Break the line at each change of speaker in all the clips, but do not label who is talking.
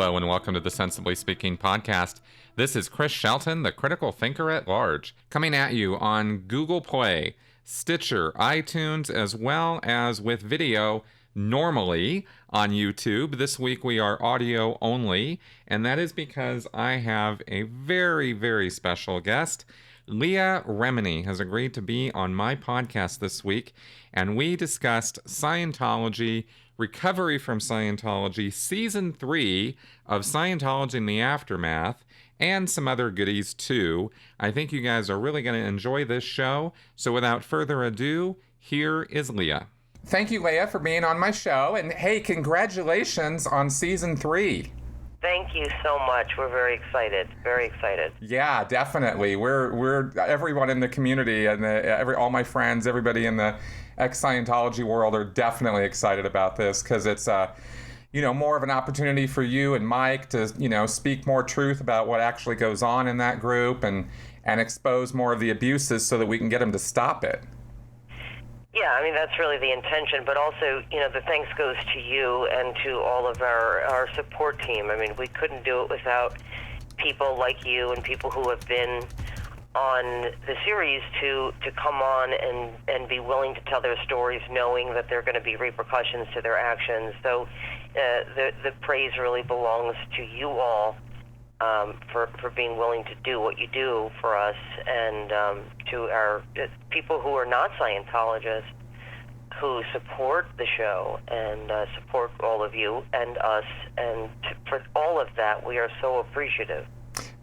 Hello and welcome to the Sensibly Speaking podcast. This is Chris Shelton, the critical thinker at large, coming at you on Google Play, Stitcher, iTunes, as well as with video normally on YouTube. This week we are audio only, and that is because I have a very, very special guest. Leah Remini has agreed to be on my podcast this week, and we discussed Scientology, recovery from Scientology, Season 3 of Scientology in the Aftermath, and some other goodies too. I think you guys are really going to enjoy this show, so without further ado, here is Leah. Thank you, Leah, for being on my show, and hey, congratulations on Season 3.
Thank you so much. We're very excited. Very excited.
Yeah, definitely. We're everyone in the community and all my friends, everybody in the ex-Scientology world are definitely excited about this because it's more of an opportunity for you and Mike to speak more truth about what actually goes on in that group and expose more of the abuses so that we can get them to stop it.
Yeah, I mean, that's really the intention, but also, the thanks goes to you and to all of our support team. I mean, we couldn't do it without people like you and people who have been on the series to come on and be willing to tell their stories knowing that there are going to be repercussions to their actions. So the praise really belongs to you all for being willing to do what you do for us, and to our people who are not Scientologists who support the show and support all of you and us, and for all of that, we are so appreciative.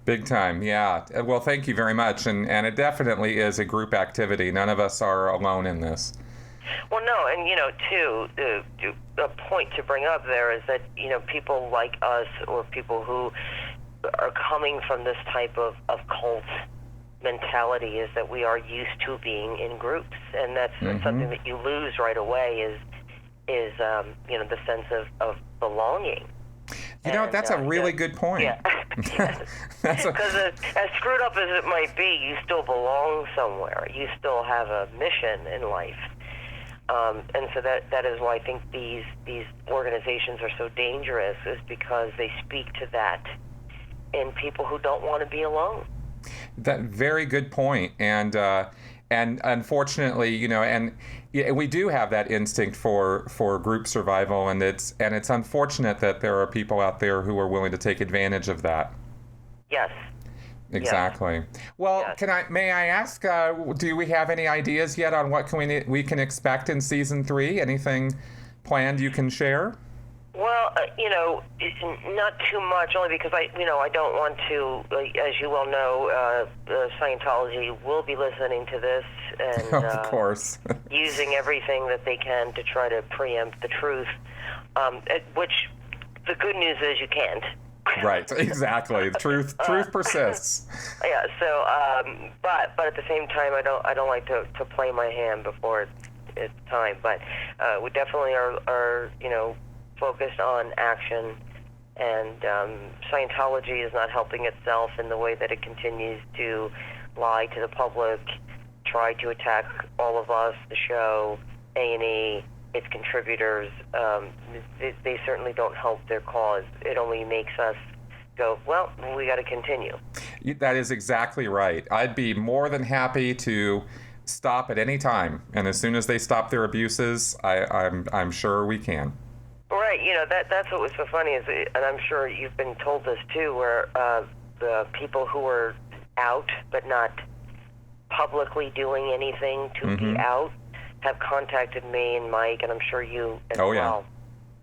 Big time, yeah. Well, thank you very much, and it definitely is a group activity. None of us are alone in this.
Well, no, and too, a point to bring up there is that people like us or people who are coming from this type of cult mentality is that we are used to being in groups, and that's something that you lose right away is the sense of belonging.
That's a really good point.
Yeah. Because as screwed up as it might be, you still belong somewhere. You still have a mission in life. And so that is why I think these organizations are so dangerous, is because they speak to that in people who don't want to be alone.
That very good point. And unfortunately, we do have that instinct for group survival, and it's unfortunate that there are people out there who are willing to take advantage of that.
Yes.
Exactly. Yes. Well, yes. May I ask, do we have any ideas yet on what we can expect in Season 3? Anything planned you can share?
Well, not too much, only because I don't want to, as you well know, Scientology will be listening to this and
of course.
using everything that they can to try to preempt the truth, which the good news is you can't.
Right, exactly. Truth persists.
Yeah. So, but at the same time, I don't like to play my hand before it's time. But we definitely are focused on action, and Scientology is not helping itself in the way that it continues to lie to the public, try to attack all of us, the show, A&E, its contributors. They certainly don't help their cause. It only makes us go, well, we got to continue.
That is exactly right. I'd be more than happy to stop at any time, and as soon as they stop their abuses, I'm sure we can.
Right, that's what was so funny is, and I'm sure you've been told this too, where the people who were out but not publicly doing anything to be out have contacted me and Mike, and I'm sure you as well,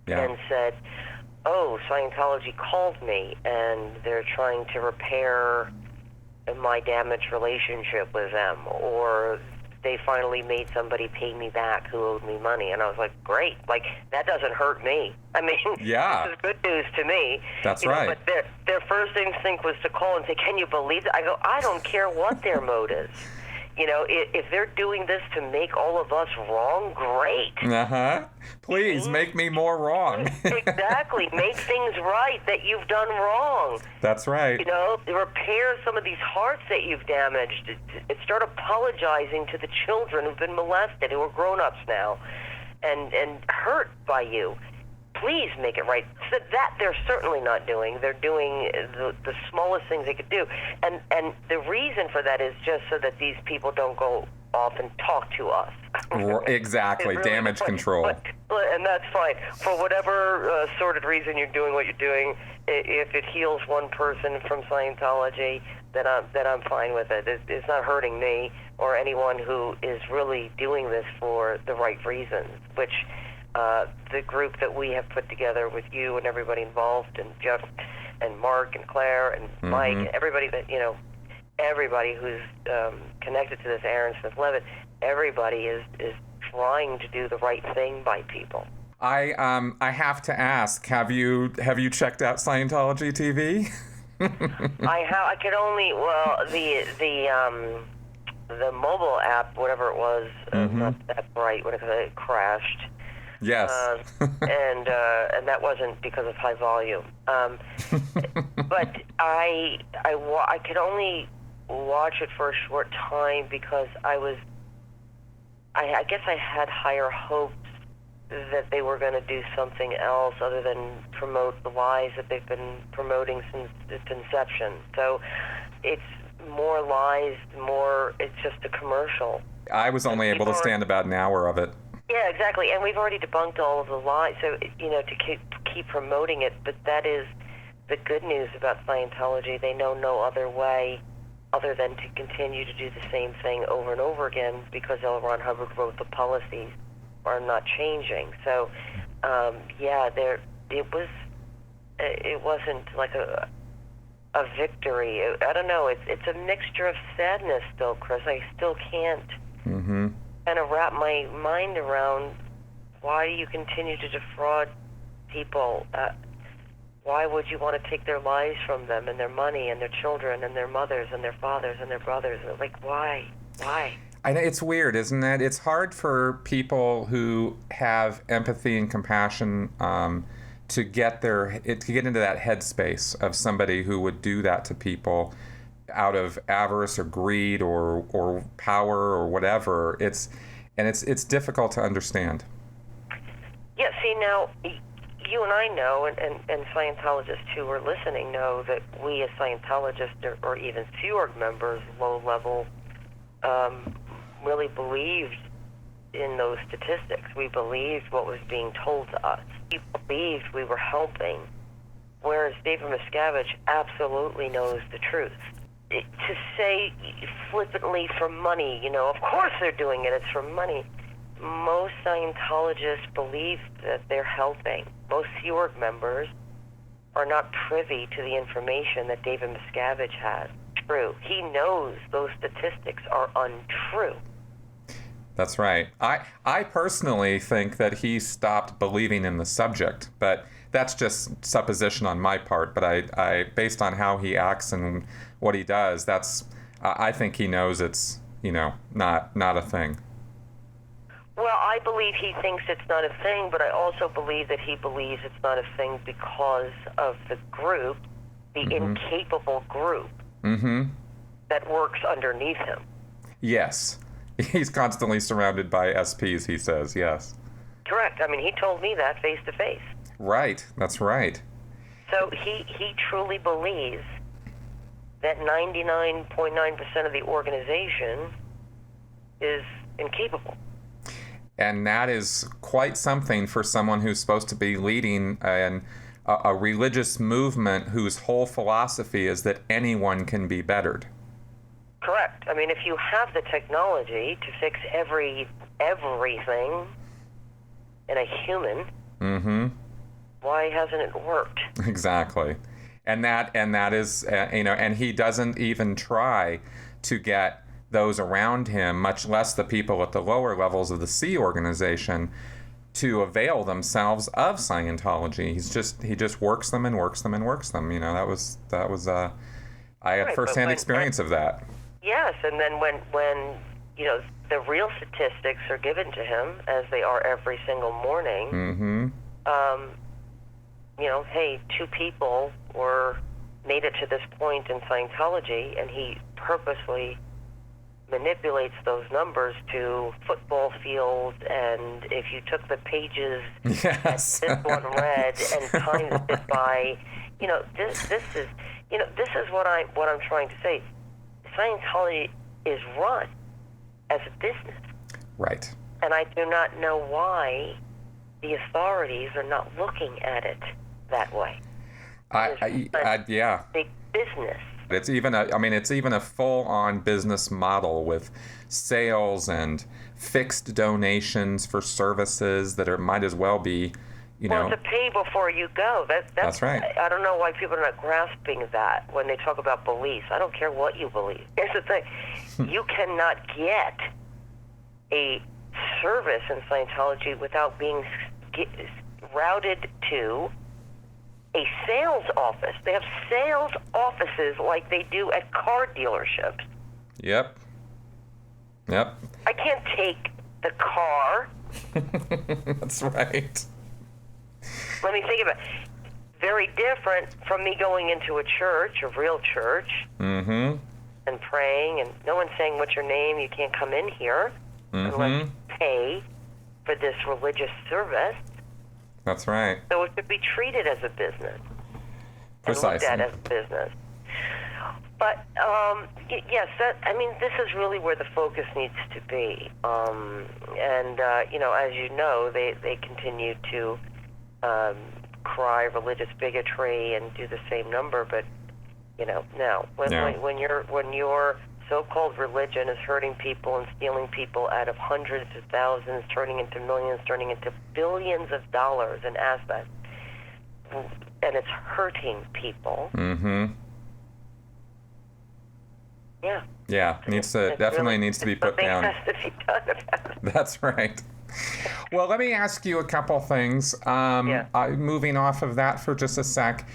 and said, oh, Scientology called me, and they're trying to repair my damaged relationship with them, or they finally made somebody pay me back who owed me money. And I was like, great. Like, that doesn't hurt me. I mean, this is good news to me.
That's right.
But their first instinct was to call and say, can you believe it? I go, I don't care what their mode is. If they're doing this to make all of us wrong, great.
Please make me more wrong.
Exactly. Make things right that you've done wrong.
That's right.
Repair some of these hearts that you've damaged. Start apologizing to the children who've been molested, who are grown-ups now, and hurt by you. please make it right. So that they're certainly not doing. They're doing the smallest things they could do. And the reason for that is just so that these people don't go off and talk to us.
Exactly.
Really
Damage control.
And that's fine. For whatever sordid reason you're doing what you're doing, if it heals one person from Scientology, then I'm fine with it. It's not hurting me or anyone who is really doing this for the right reasons, which the group that we have put together with you and everybody involved, and Jeff and Mark and Claire and Mike, and everybody that, everybody who's connected to this, Aaron Smith-Levitt, everybody is trying to do the right thing by people.
I have to ask, have you checked out Scientology TV?
I could only, the mobile app, whatever it was, not that bright, it crashed.
Yes.
And that wasn't because of high volume. But I could only watch it for a short time because I guess I had higher hopes that they were going to do something else other than promote the lies that they've been promoting since its inception. So it's more lies, it's just a commercial.
I was only able to stand about an hour of it.
Yeah, exactly. And we've already debunked all of the lies, so, to keep promoting it. But that is the good news about Scientology. They know no other way other than to continue to do the same thing over and over again, because L. Ron Hubbard wrote the policies are not changing. So, it wasn't like a victory. I don't know. It's a mixture of sadness still, Chris. I still can't kind of wrap my mind around why you continue to defraud people. Why would you want to take their lives from them and their money and their children and their mothers and their fathers and their brothers? Like, why?
I know, it's weird, isn't it? It's hard for people who have empathy and compassion to get into that headspace of somebody who would do that to people out of avarice or greed or power or whatever. It's difficult to understand. Yeah.
See, now you and I know, and Scientologists who are listening know that we as Scientologists or even Sea Org members, low level, really believed in those statistics. We believed what was being told to us. We believed we were helping, whereas David Miscavige absolutely knows the truth. To say flippantly for money, of course they're doing it, it's for money. Most Scientologists believe that they're helping. Most Sea Org members are not privy to the information that David Miscavige has. True. He knows those statistics are untrue.
That's right. I personally think that he stopped believing in the subject, but that's just supposition on my part. But I based on how he acts and what he does, I think he knows it's not a thing.
Well, I believe he thinks it's not a thing, but I also believe that he believes it's not a thing because of the group, the incapable group that works underneath him.
Yes. He's constantly surrounded by SPs, he says, yes.
Correct. I mean, he told me that face to face.
Right. That's right.
So he truly believes that 99.9% of the organization is incapable.
And that is quite something for someone who's supposed to be leading a religious movement whose whole philosophy is that anyone can be bettered.
Correct. I mean, if you have the technology to fix everything in a human, why hasn't it worked?
Exactly. And that is, and he doesn't even try to get those around him, much less the people at the lower levels of the Sea organization, to avail themselves of Scientology. He just works them and works them and works them. That was I had firsthand experience of that.
Yes, and then when the real statistics are given to him, as they are every single morning, hey, 2 people made it to this point in Scientology, and he purposely manipulates those numbers to football fields, and if you took the pages
Yes.
that this one read and times it by, this is, this is what I'm trying to say. Scientology is run as a business.
Right.
And I do not know why the authorities are not looking at it that way.
Yeah.
Big business.
It's even a full-on business model with sales and fixed donations for services that might as well be,
Well, it's a pay before you go. That's
right.
I don't know why people are not grasping that when they talk about beliefs. I don't care what you believe. Here's the thing. You cannot get a service in Scientology without being routed to a sales office. They have sales offices like they do at car dealerships.
Yep.
I can't take the car.
That's right.
Let me think about it. Very different from me going into a church, a real church,
Mm-hmm.
and praying, and no one's saying, what's your name? You can't come in here unless you pay for this religious service.
That's right.
So it should be treated as a business.
Precisely.
And looked at as a business. But, yes, this is really where the focus needs to be. As you know, they continue to cry religious bigotry and do the same number, but, no. When your so-called religion is hurting people and stealing people out of hundreds of thousands, turning into millions, turning into billions of dollars in assets, and it's hurting people.
Mm-hmm.
Yeah.
Yeah, definitely needs to be put down.
Something has to be done about it.
That's right. Well, let me ask you a couple things. Moving off of that for just a sec.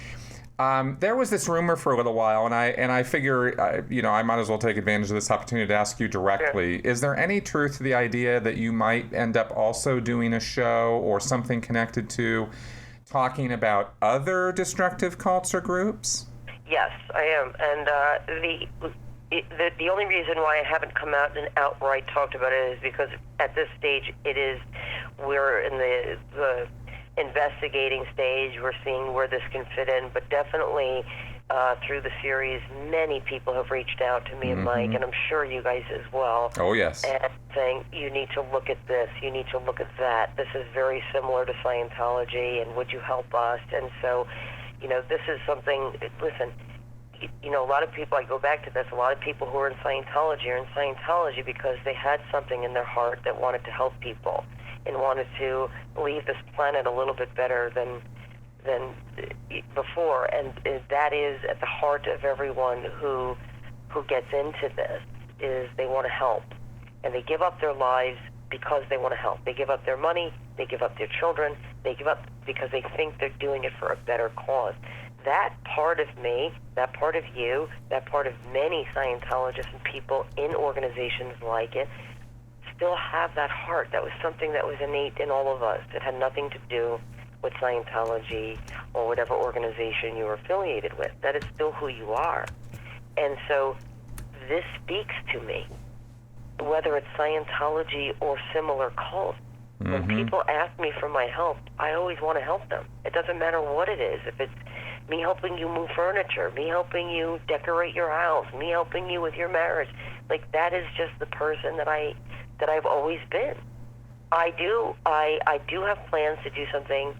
There was this rumor for a little while, and I figure, I might as well take advantage of this opportunity to ask you directly. Sure. Is there any truth to the idea that you might end up also doing a show or something connected to talking about other destructive cults or groups?
Yes, I am. And the only reason why I haven't come out and outright talked about it is because at this stage we're in the investigating stage. We're seeing where this can fit in, but definitely through the series, many people have reached out to me and Mike, and I'm sure you guys as well.
Oh, yes.
And saying, you need to look at this, you need to look at that. This is very similar to Scientology, and would you help us? And so, this is something, listen, a lot of people, I go back to this, a lot of people who are in Scientology because they had something in their heart that wanted to help people and wanted to leave this planet a little bit better than before. And that is at the heart of everyone who gets into this, is they want to help. And they give up their lives because they want to help. They give up their money, they give up their children, they give up because they think they're doing it for a better cause. That part of me, that part of you, that part of many Scientologists and people in organizations like it still have that heart. That was something that was innate in all of us. It had nothing to do with Scientology or whatever organization you were affiliated with. That is still who you are. And so this speaks to me, whether it's Scientology or similar cults. When people ask me for my help, I always want to help them. It doesn't matter what it is. If it's me helping you move furniture, me helping you decorate your house, me helping you with your marriage, like that is just the person that I've always been. I do have plans to do something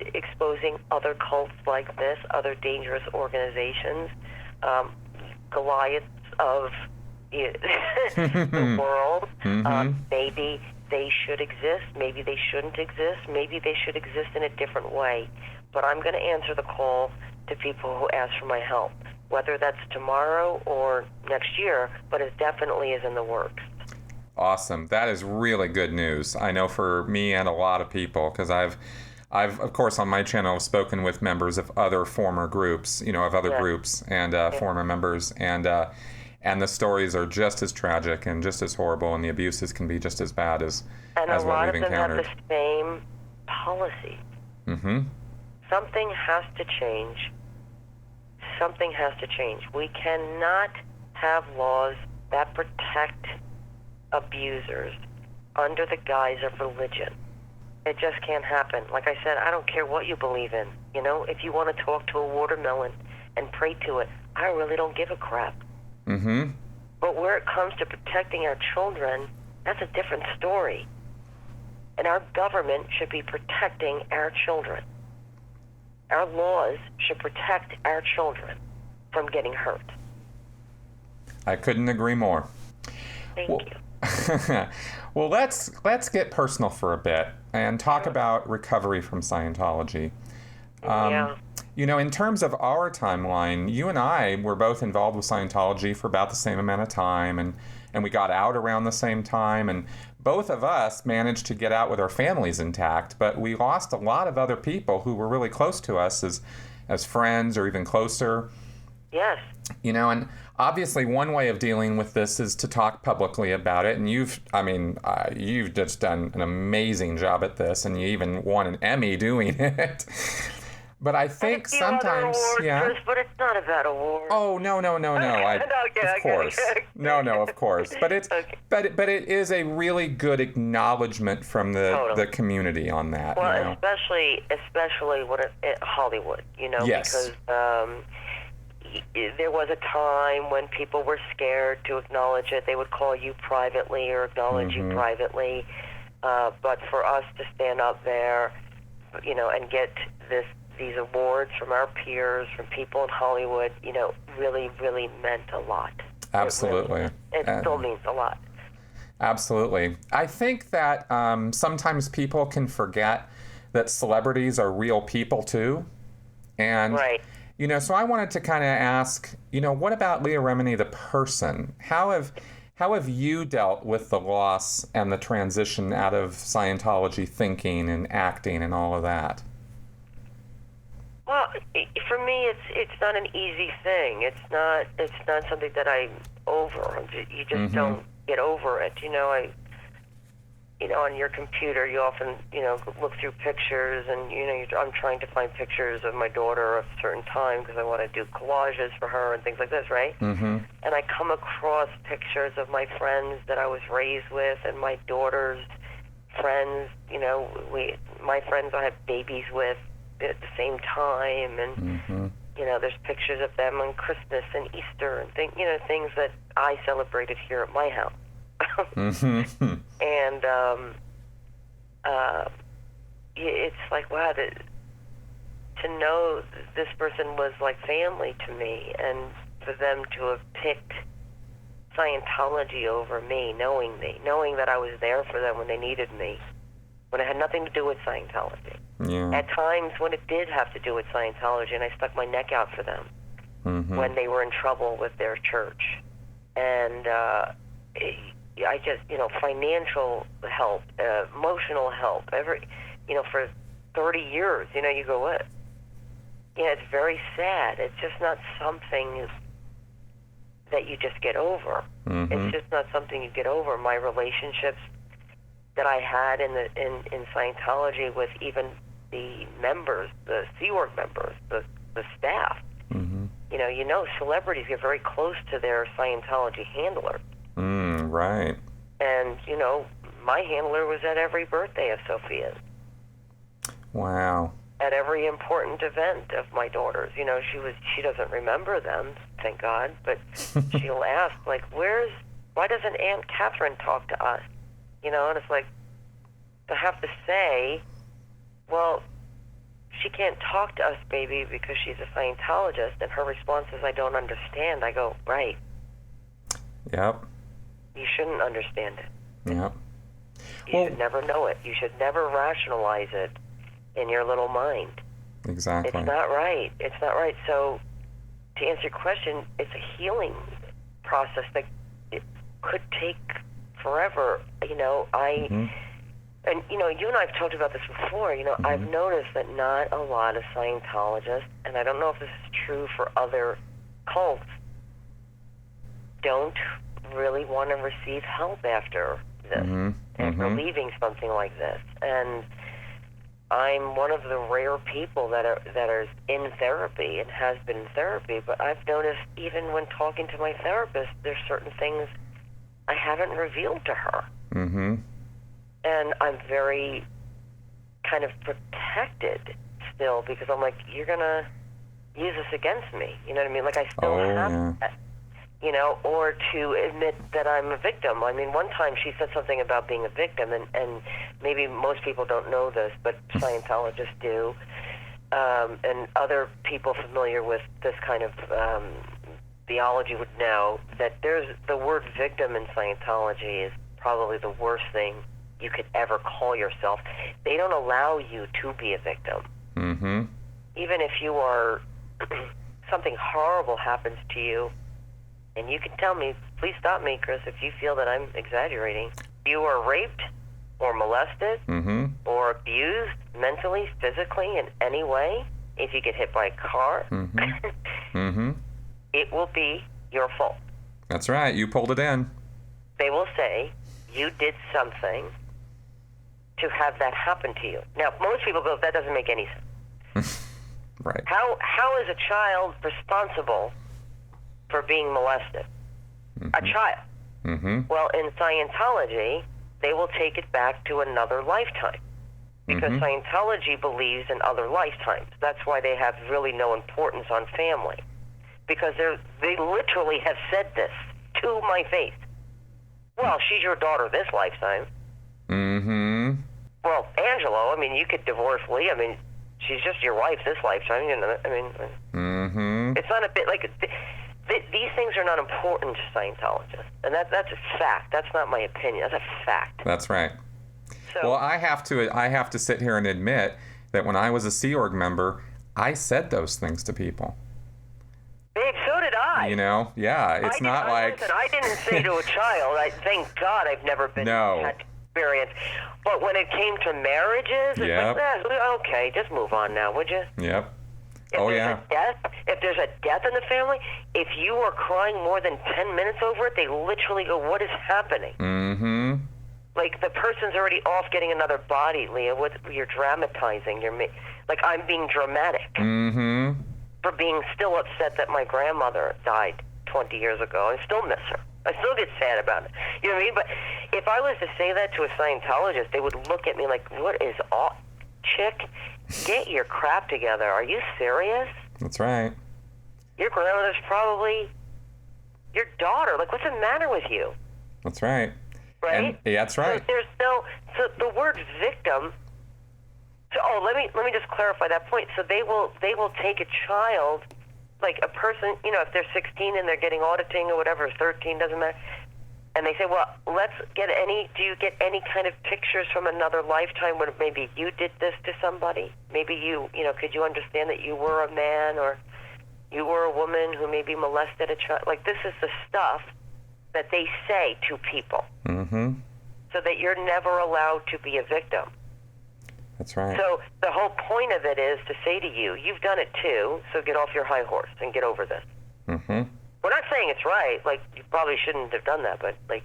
exposing other cults like this, other dangerous organizations, Goliaths of the world. Maybe they should exist, maybe they shouldn't exist, maybe they should exist in a different way. But I'm going to answer the call to people who ask for my help, whether that's tomorrow or next year, but it definitely is in the works.
Awesome. That is really good news. I know for me and a lot of people, because I've of course on my channel spoken with members of other former groups, groups and former members, and the stories are just as tragic and just as horrible, and the abuses can be just as bad as what we've encountered. And a lot of them have the
same policy. Something has to change. Something has to change. We cannot have laws that protect abusers under the guise of religion. It just can't happen. Like I said, I don't care what you believe in. You know, if you want to talk to a watermelon and pray to it, I really don't give a crap.
Mm-hmm.
But where it comes to protecting our children, that's a different story. And our government should be protecting our children. Our laws should protect our children from getting hurt.
I couldn't agree more.
Thank you.
Well, let's get personal for a bit and talk about recovery from Scientology.
Yeah.
You know, in terms of our timeline, you and I were both involved with Scientology for about the same amount of time, and we got out around the same time, and both of us managed to get out with our families intact, but we lost a lot of other people who were really close to us as friends or even closer.
Yes.
You know, and obviously one way of dealing with this is to talk publicly about it, and you've just done an amazing job at this, and you even won an Emmy doing it. But I think sometimes,
Chris, but it's not about awards.
Oh no! Of course, no, of course. But it's
Okay.
but it is a really good acknowledgement from the community on that.
Well,
you know?
especially when Hollywood, you know,
Yes.
because there was a time when people were scared to acknowledge it. They would call you privately or acknowledge you privately. But for us to stand up there, you know, and get these awards from our peers, from people in Hollywood, you know, really, really meant a lot.
Absolutely.
It still means a lot.
Absolutely. I think that sometimes people can forget that celebrities are real people too. And,
Right.
you know, so I wanted to kind of ask, you know, what about Leah Remini, the person? How have you dealt with the loss and the transition out of Scientology thinking and acting and all of that?
Well, for me, it's not an easy thing. It's not something that I'm over. You just don't get over it. You know, on your computer, you often, you know, look through pictures, and you know, I'm trying to find pictures of my daughter at a certain time because I want to do collages for her and things like this, right?
Mm-hmm.
And I come across pictures of my friends that I was raised with, and my daughter's friends. You know, my friends I had babies with at the same time, and you know, there's pictures of them on Christmas and Easter and things that I celebrated here at my house. And it's like, wow, to know this person was like family to me, and for them to have picked Scientology over me, knowing that I was there for them when they needed me, when it had nothing to do with Scientology.
Yeah.
At times when it did have to do with Scientology, and I stuck my neck out for them when they were in trouble with their church. And I just, you know, financial help, emotional help, for 30 years, you know, you go, what? Yeah, it's very sad. It's just not something that you just get over. It's just not something you get over. My relationships that I had in Scientology with even the members, the Sea Org members, the staff. You know, celebrities get very close to their Scientology handlers.
Right.
And, you know, my handler was at every birthday of Sophia's.
Wow.
At every important event of my daughter's. You know, she doesn't remember them, thank God, but she'll ask, like, why doesn't Aunt Catherine talk to us? You know, and it's like, to have to say, well, she can't talk to us, baby, because she's a Scientologist, and her response is, I don't understand. I go, right.
Yep.
You shouldn't understand it.
Yep.
You should never know it. You should never rationalize it in your little mind.
Exactly.
It's not right. It's not right. So, to answer your question, it's a healing process that it could take forever. You know, and, you know, you and I have talked about this before. You know, I've noticed that not a lot of Scientologists, and I don't know if this is true for other cults, don't really want to receive help after this, after leaving something like this. And I'm one of the rare people that are in therapy and has been in therapy, but I've noticed even when talking to my therapist, there's certain things I haven't revealed to her.
Mm-hmm.
And I'm very kind of protected still because I'm like, you're going to use this against me. You know what I mean? Like I still have that, you know, or to admit that I'm a victim. I mean, one time she said something about being a victim, and maybe most people don't know this, but Scientologists do, and other people familiar with this kind of theology would know that there's the word victim in Scientology is probably the worst thing you could ever call yourself. They don't allow you to be a victim.
Mm-hmm.
Even if you are, something horrible happens to you, and you can tell me, please stop me, Chris, if you feel that I'm exaggerating. You are raped or molested
Mm-hmm.
or abused mentally, physically, in any way. If you get hit by a car,
Mm-hmm. Mm-hmm.
it will be your fault.
That's right. You pulled it in.
They will say, you did something to have that happen to you. Now, most people go, that doesn't make any sense.
Right.
How is a child responsible for being molested?
Mm-hmm.
A child.
Mm-hmm.
Well, in Scientology, they will take it back to another lifetime because
Mm-hmm.
Scientology believes in other lifetimes. That's why they have really no importance on family, because they literally have said this to my face. Well, she's your daughter this lifetime.
Mm-hmm.
Well, Angelo, I mean, you could divorce Lee. I mean, she's just your wife this lifetime. You know, I mean,
Mm-hmm.
it's not a bit like these things are not important to Scientologists, and that's a fact. That's not my opinion. That's a fact.
That's right.
So,
Well, I have to sit here and admit that when I was a Sea Org member, I said those things to people.
babe, so did I.
You know? Yeah. It's not like.
Listen, I didn't say to a child. Thank God I've never been had experience. But when it came to marriages, it's like, okay, just move on now, would you?
Yep.
If there's a death in the family, if you are crying more than 10 minutes over it, they literally go, what is happening?
Mm-hmm.
Like, the person's already off getting another body, Leah. You're dramatizing. Like, I'm being dramatic
Mm-hmm.
for being still upset that my grandmother died 20 years ago. I still miss her. I still get sad about it. You know what I mean? But if I was to say that to a Scientologist, they would look at me like, what is all... Chick, get your crap together. Are you serious?
That's right.
Your grandmother's probably your daughter. Like, what's the matter with you?
That's right.
Right?
That's right.
So there's so the word victim. So, let me just clarify that point. So they will take a child, like a person, you know, if they're 16 and they're getting auditing or whatever, 13, doesn't matter. And they say, well, do you get any kind of pictures from another lifetime where maybe you did this to somebody? Maybe could you understand that you were a man or you were a woman who maybe molested a child? Like, this is the stuff that they say to people.
Mm-hmm.
So that you're never allowed to be a victim.
That's right.
So the whole point of it is to say to you, you've done it too, so get off your high horse and get over this.
Mm-hmm.
We're not saying it's right. Like, you probably shouldn't have done that, but, like,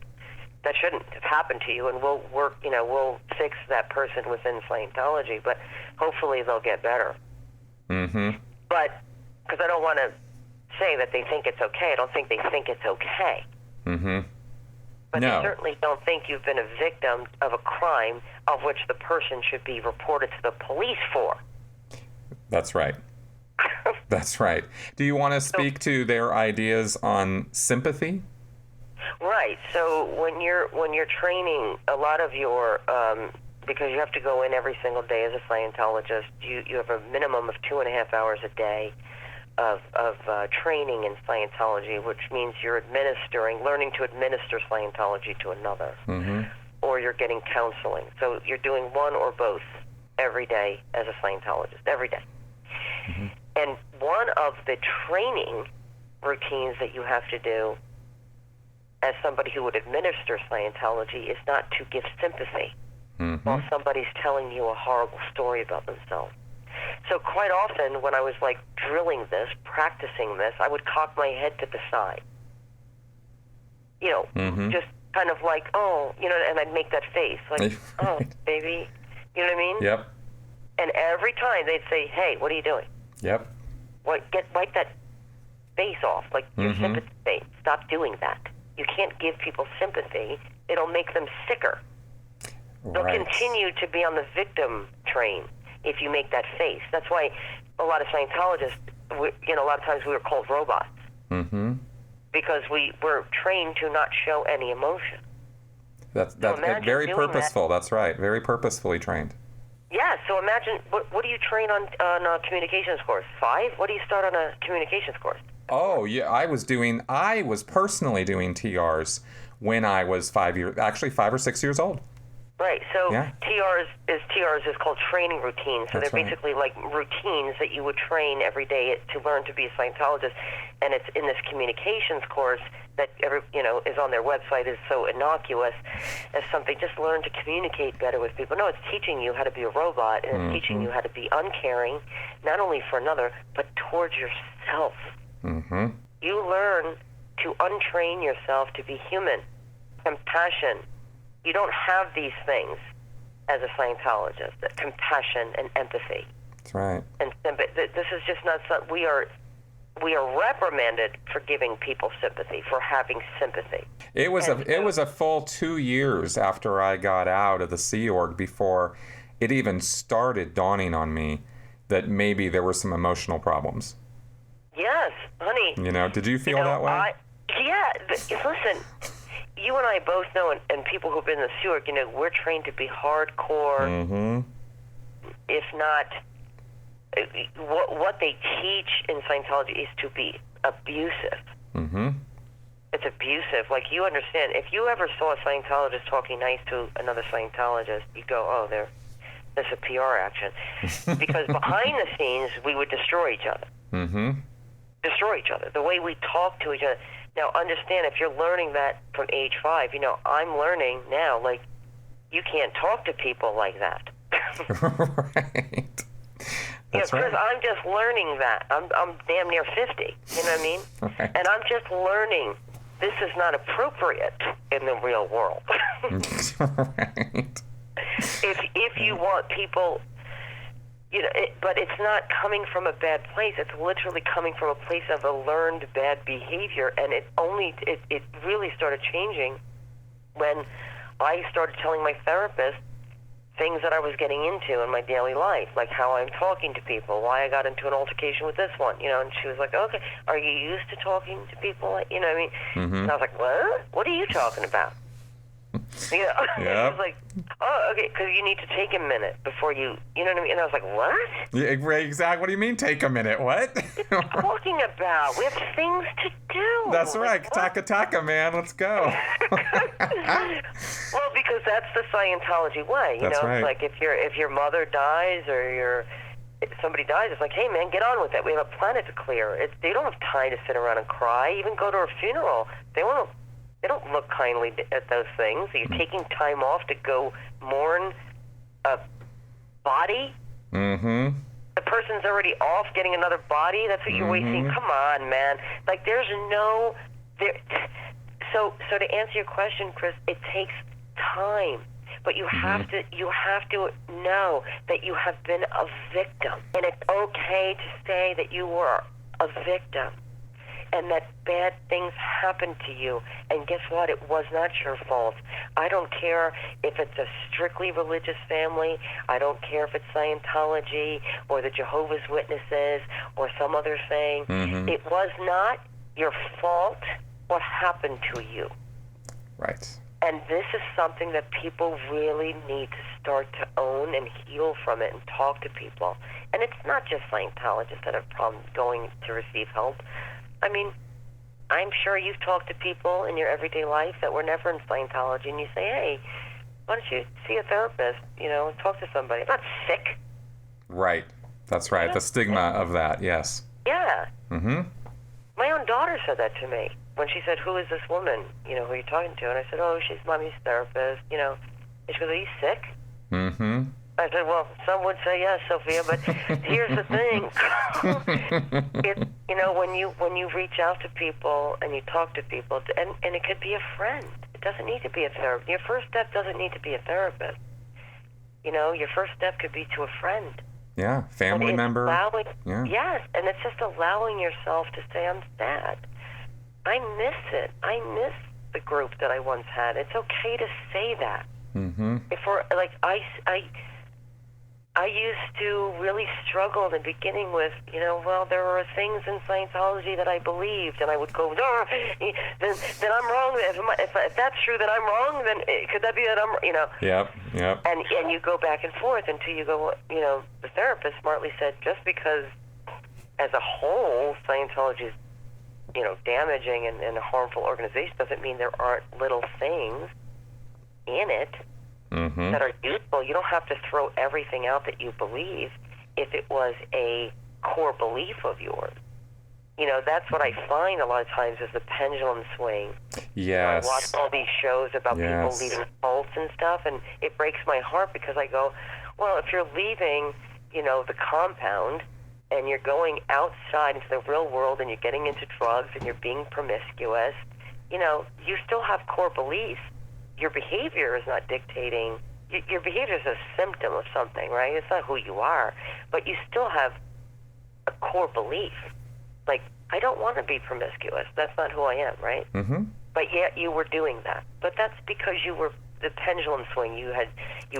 that shouldn't have happened to you, and we'll work, we'll fix that person within Scientology, but hopefully they'll get better.
Mm-hmm.
But, because I don't want to say that they think it's okay. I don't think they think it's okay.
Mm-hmm.
But
No.
they certainly don't think you've been a victim of a crime of which the person should be reported to the police for.
That's right. That's right. Do you want to speak to their ideas on sympathy?
Right. So when you're training, a lot of your because you have to go in every single day as a Scientologist, you have a minimum of 2.5 hours a day of training in Scientology, which means you're learning to administer Scientology to another,
Mm-hmm.
or you're getting counseling. So you're doing one or both every day as a Scientologist, every day.
Mm-hmm.
And one of the training routines that you have to do as somebody who would administer Scientology is not to give sympathy
Mm-hmm.
while somebody's telling you a horrible story about themselves. So quite often when I was like drilling this, practicing this, I would cock my head to the side.
Mm-hmm.
Just kind of like, and I'd make that face, like, oh, baby. You know what I mean?
Yep.
And every time they'd say, hey, what are you doing?
Yep.
Wipe that face off, like your sympathy face. Stop doing that. You can't give people sympathy. It'll make them sicker. They'll continue to be on the victim train if you make that face. That's why a lot of Scientologists, a lot of times we were called robots. Mm-hmm. Because we were trained to not show any emotion.
That's very purposeful. That's right. Very purposefully trained.
Yeah, so imagine, what do you train on a communications course? 5? What do you start on a communications course?
Oh, yeah, I was personally doing TRs when I was 5 or 6 years old.
Right, so TRs is called training routines. So
That's
they're
right.
basically like routines that you would train every day to learn to be a Scientologist. And it's in this communications course that is on their website, is so innocuous as something, just learn to communicate better with people. No, it's teaching you how to be a robot, and it's teaching you how to be uncaring, not only for another, but towards yourself. Mm-hmm. You learn to untrain yourself to be human, compassion. You don't have these things as a Scientologist, compassion and empathy.
That's right.
And this is just not something we are reprimanded for giving people sympathy, for having sympathy.
It was a full 2 years after I got out of the Sea Org before it even started dawning on me that maybe there were some emotional problems.
Yes, honey.
Did you feel that way?
Listen, you and I both know, and people who've been in the Sea Org, we're trained to be hardcore, if not, what they teach in Scientology is to be abusive. Mm-hmm. It's abusive. Like, you understand, if you ever saw a Scientologist talking nice to another Scientologist, you go, oh, that's a PR action. Because behind the scenes, we would destroy each other. Mm-hmm. Destroy each other. The way we talk to each other. Now, understand, if you're learning that from age 5, I'm learning now, like, you can't talk to people like that.
Right. That's
because I'm just learning that. I'm damn near 50. You know what I mean?
Right.
And I'm just learning this is not appropriate in the real world.
Right.
If you want people, but it's not coming from a bad place. It's literally coming from a place of a learned bad behavior, and it really started changing when I started telling my therapist things that I was getting into in my daily life, like how I'm talking to people, why I got into an altercation with this one, and she was like, okay, are you used to talking to people? You know what I mean? Mm-hmm. And I was like, what? What are you talking about?
Yep.
She was like, oh, okay, because you need to take a minute before you know what I mean? And I was like, what?
Yeah, exactly. What do you mean, take a minute? What?
What are you talking about? We have things to do.
That's right. Taka, man. Let's go.
Well, because that's the Scientology way.
That's right.
It's like if your mother dies or if somebody dies, it's like, hey, man, get on with it. We have a planet to clear. They don't have time to sit around and cry. Even go to a funeral. They don't look kindly at those things. So you're taking time off to go mourn a body. Mm-hmm. The person's already off getting another body. That's what you're wasting. Come on, man. Like, So to answer your question, Chris, it takes time. But you have to know that you have been a victim. And it's okay to say that you were a victim. And that bad things happened to you. And guess what? It was not your fault. I don't care if it's a strictly religious family. I don't care if it's Scientology or the Jehovah's Witnesses or some other thing. Mm-hmm. It was not your fault what happened to you.
Right.
And this is something that people really need to start to own and heal from it and talk to people. And it's not just Scientologists that have problems going to receive help. I mean, I'm sure you've talked to people in your everyday life that were never in Scientology, and you say, hey, why don't you see a therapist, talk to somebody. I'm not sick.
Right. That's right. The stigma of that, yes.
Yeah. Mm-hmm. My own daughter said that to me when she said, who is this woman, who are you talking to? And I said, oh, she's Mommy's therapist, And she goes, are you sick? Mm-hmm. I said, well, some would say yes, Sophia, but here's the thing. When you reach out to people and you talk to people, and it could be a friend. It doesn't need to be a therapist. Your first step doesn't need to be a therapist. Your first step could be to a friend.
Yeah, family member. Yeah.
Yes, and it's just allowing yourself to say, I'm sad. I miss it. I miss the group that I once had. It's okay to say that.
Mm-hmm.
If we're like, I used to really struggle in the beginning with, well, there were things in Scientology that I believed, and I would go, no, then I'm wrong. If that's true, then I'm wrong. Then could that be that I'm,
Yep.
And you go back and forth until you go, the therapist smartly said, just because as a whole Scientology is, damaging and a harmful organization doesn't mean there aren't little things in it that are useful. You don't have to throw everything out that you believe if it was a core belief of yours. That's what I find a lot of times is the pendulum swing.
Yes.
I watch all these shows about people leaving cults and stuff, and it breaks my heart because I go, well, if you're leaving, the compound and you're going outside into the real world and you're getting into drugs and you're being promiscuous, you still have core beliefs. Your behavior is not dictating. Your behavior is a symptom of something, right? It's not who you are, but you still have a core belief. Like, I don't want to be promiscuous. That's not who I am, right?
Mm-hmm.
But yet you were doing that. But that's because you were the pendulum swing. You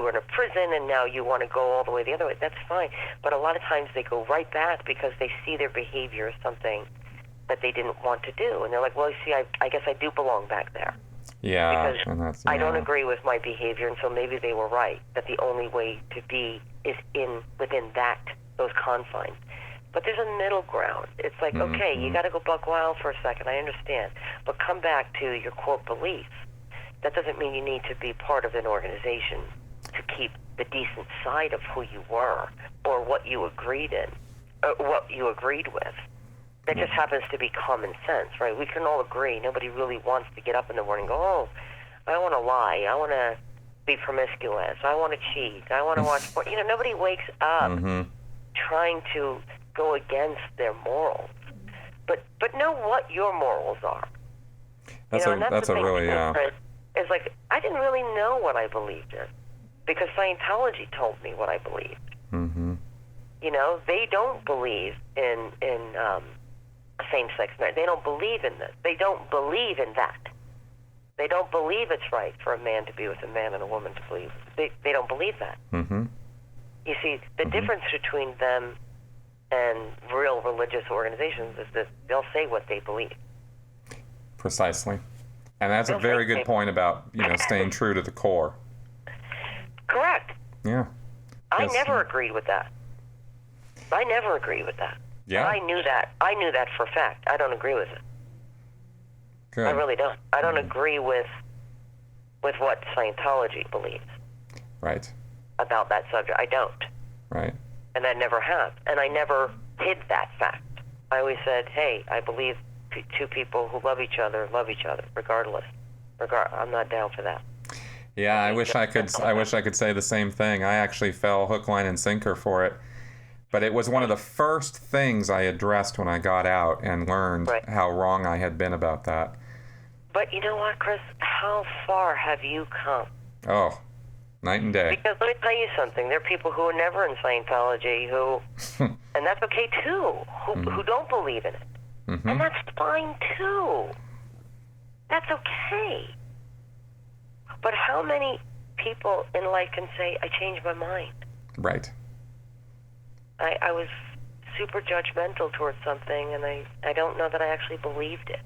were in a prison, and now you want to go all the way the other way. That's fine. But a lot of times they go right back because they see their behavior as something that they didn't want to do, and they're like, well, you see, I guess I do belong back there.
Yeah,
because I don't agree with my behavior, and so maybe they were right, that the only way to be is within those confines. But there's a middle ground. It's like, okay, you got to go buck wild for a second, I understand, but come back to your core beliefs. That doesn't mean you need to be part of an organization to keep the decent side of who you were or what you agreed with. That just happens to be common sense, right? We can all agree. Nobody really wants to get up in the morning and go, oh, I want to lie. I want to be promiscuous. I want to cheat. I want to watch porn. Nobody wakes up trying to go against their morals. But know what your morals are.
That's a really,
It's like, I didn't really know what I believed in because Scientology told me what I believed.
Mm-hmm.
They don't believe in same-sex marriage. They don't believe in this. They don't believe in that. They don't believe it's right for a man to be with a man and a woman to believe. They don't believe that.
Mm-hmm.
You see, the difference between them and real religious organizations is that they'll say what they believe.
Precisely. And that's a very good point about, staying true to the core.
Correct.
Yeah.
I never agreed with that.
Yeah.
I knew that for a fact. I don't agree with it.
Good.
I really don't. I don't agree with what Scientology believes.
Right.
About that subject. I don't.
Right.
And I never have. And I never hid that fact. I always said, hey, I believe two people who love each other, regardless. I'm not down for that.
Yeah, I wish I could say the same thing. I actually fell hook, line, and sinker for it. But it was one of the first things I addressed when I got out and learned how wrong I had been about that.
But you know what, Chris? How far have you come?
Oh, night and day.
Because let me tell you something. There are people who are never in Scientology who, and that's okay too, who don't believe in it. Mm-hmm. And that's fine too. That's okay. But how many people in life can say, I changed my mind?
Right.
I was super judgmental towards something, and I don't know that I actually believed it.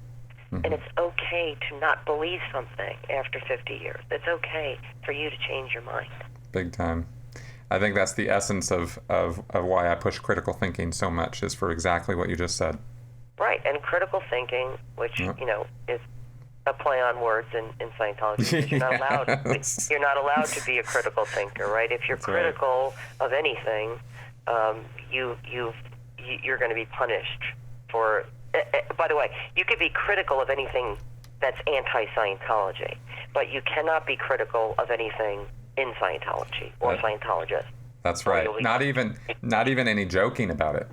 Mm-hmm. And it's okay to not believe something after 50 years. It's okay for you to change your mind.
Big time. I think that's the essence of why I push critical thinking so much, is for exactly what you just said.
Right, and critical thinking, which, is a play on words in Scientology. You're not allowed. You're not allowed to be a critical thinker, right? If you're critical of anything, you're going to be punished for. By the way, you could be critical of anything that's anti-Scientology, but you cannot be critical of anything in Scientology or Scientologists.
That's right. Not even any joking about it.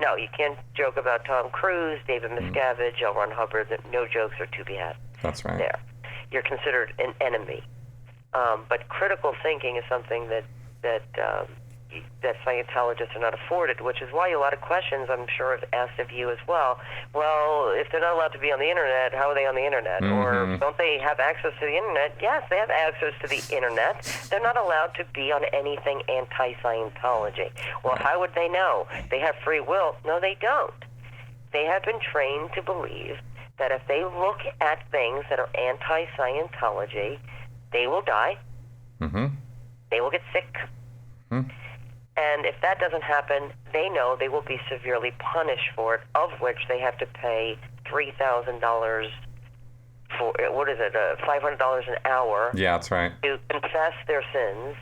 No, you can't joke about Tom Cruise, David Miscavige, L. Ron Hubbard. No jokes are to be had.
That's right.
There, you're considered an enemy. But critical thinking is something that that Scientologists are not afforded, which is why a lot of questions, I'm sure, have asked of you as well. Well, if they're not allowed to be on the internet, how are they on the internet? Or don't they have access to the internet? Yes, they have access to the internet. They're not allowed to be on anything anti-Scientology. Well, how would they know? They have free will. No, they don't. They have been trained to believe that if they look at things that are anti-Scientology, they will die. They will get sick. And if that doesn't happen, they know they will be severely punished for it, of which they have to pay $3,000 for, $500 an hour.
Yeah, that's right.
To confess their sins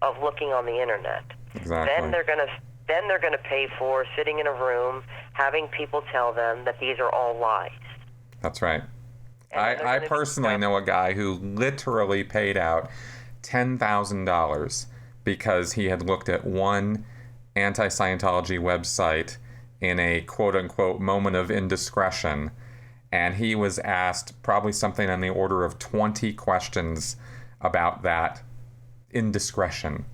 of looking on the internet.
Exactly.
Then they're gonna pay for sitting in a room, having people tell them that these are all lies.
That's right. I personally know a guy who literally paid out $10,000 because he had looked at one anti-Scientology website in a quote-unquote moment of indiscretion, and he was asked probably something on the order of 20 questions about that indiscretion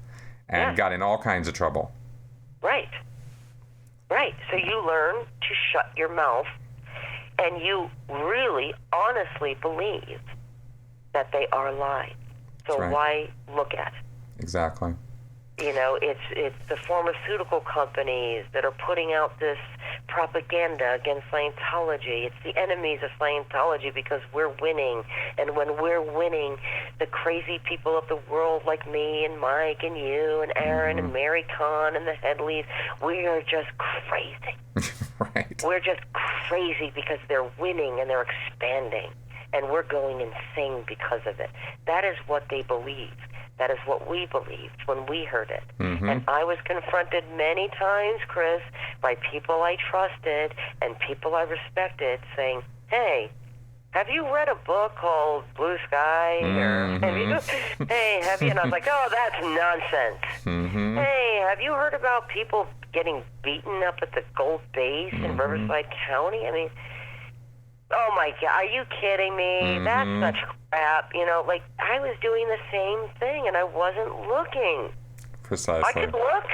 and got in all kinds of trouble.
Right. So you learn to shut your mouth, and you really honestly believe that they are lies. So why look at it?
Exactly.
You know, it's the pharmaceutical companies that are putting out this propaganda against Scientology. It's the enemies of Scientology because we're winning. And when we're winning, the crazy people of the world like me and Mike and you and Aaron and Mary Kahn and the Headleys, we are just crazy.
Right.
We're just crazy because they're winning and they're expanding. And we're going insane because of it. That is what they believe. That is what we believed when we heard it. And I was confronted many times, Chris, by people I trusted and people I respected saying, hey, have you read a book called Blue Sky? Or have you, and I was like, oh, that's nonsense. Hey, have you heard about people getting beaten up at the Gold Base in Riverside County? I mean, oh my God, are you kidding me? That's such crap. You know, like, I was doing the same thing and I wasn't looking.
Precisely.
I could look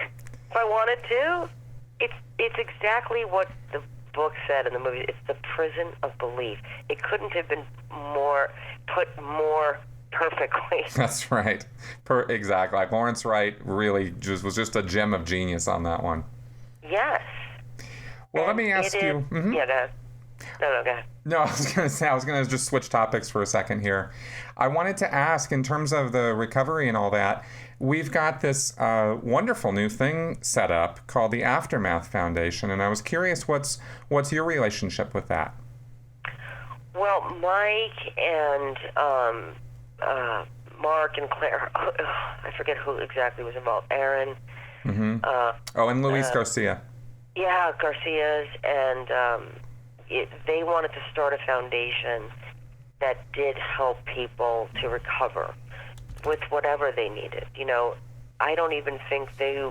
if I wanted to. It's exactly what the book said in the movie. It's the prison of belief. It couldn't have been put more perfectly.
That's right. Exactly. Like Lawrence Wright really was just a gem of genius on that one.
Yes.
Well, let me ask you.
Yeah, go ahead. No, go ahead.
No, I was going to just switch topics for a second here. I wanted to ask, in terms of the recovery and all that, we've got this wonderful new thing set up called the Aftermath Foundation, and I was curious, what's your relationship with that?
Well, Mike and Mark and Claire, I forget who exactly was involved. Aaron.
And Luis Garcia.
Yeah, Garcia's, and they wanted to start a foundation that did help people to recover with whatever they needed. You know, I don't even think they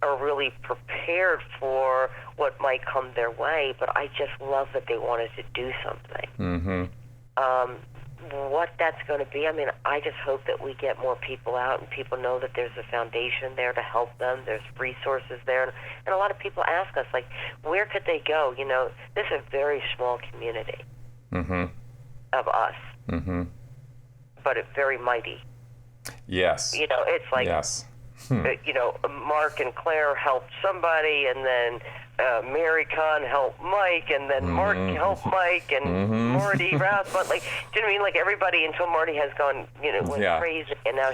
are really prepared for what might come their way, but I just love that they wanted to do something. What that's going to be, I mean, I just hope that we get more people out and people know that there's a foundation there to help them. There's resources there. And a lot of people ask us, like, where could they go? You know, this is a very small community of us, but it's very mighty.
Yes.
You know, it's like, you know, Mark and Claire helped somebody, and then Mary Kahn helped Mike, and then Mark helped Mike, and Marty Rouse. But, like, do you know what I mean? Like, everybody until Marty has gone, you know, went crazy, and now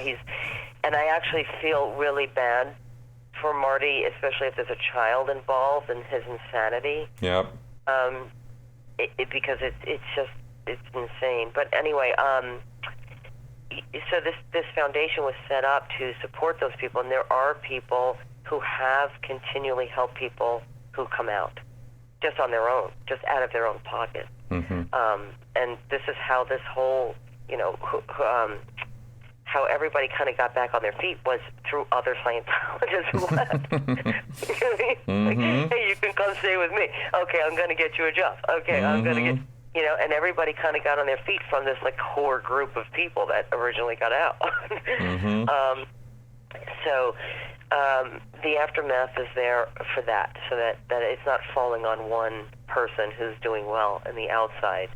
and I actually feel really bad for Marty, especially if there's a child involved in his insanity.
Yep.
Because it's insane. But anyway, so this foundation was set up to support those people, and there are people who have continually helped people who come out just on their own, just out of their own pocket. And this is how this whole, you know, how everybody kind of got back on their feet was through other Scientologists who left. Like, hey, you can come stay with me. Okay, I'm going to get you a job. Okay, I'm going to get... You know, and everybody kind of got on their feet from this, like, core group of people that originally got out. So The aftermath is there for that, so that it's not falling on one person who's doing well in the outside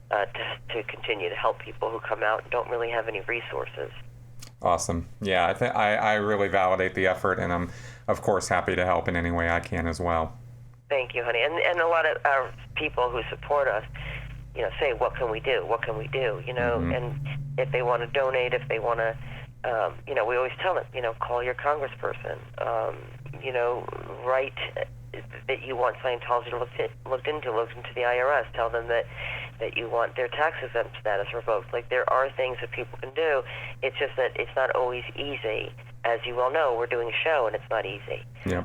to continue to help people who come out and don't really have any resources.
Awesome. Yeah, I really validate the effort, and I'm, of course, happy to help in any way I can as well.
Thank you, honey. And a lot of our people who support us, say, what can we do? What can we do? And if they want to donate, if they want to, we always tell them, call your congressperson, write that you want Scientology looked into the IRS. Tell them that you want their tax-exempt status revoked. Like, there are things that people can do. It's just that it's not always easy. As you well know, we're doing a show, and it's not easy.
Yeah.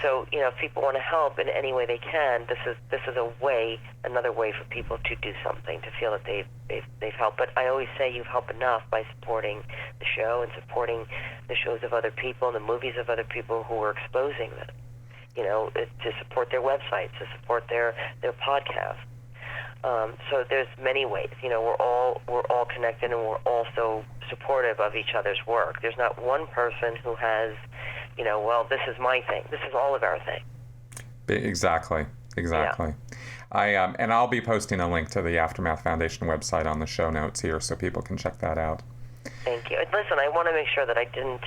So, if people want to help in any way they can, this is another way for people to do something, to feel that they've helped. But I always say you've helped enough by supporting the show and supporting the shows of other people and the movies of other people who are exposing them. To support their websites, to support their podcast. So there's many ways. We're all connected, and we're also supportive of each other's work. There's not one person who has, well, this is my thing. This is all of our thing.
Exactly. Yeah. And I'll be posting a link to the Aftermath Foundation website on the show notes here, so people can check that out.
Thank you. And listen, I want to make sure that I didn't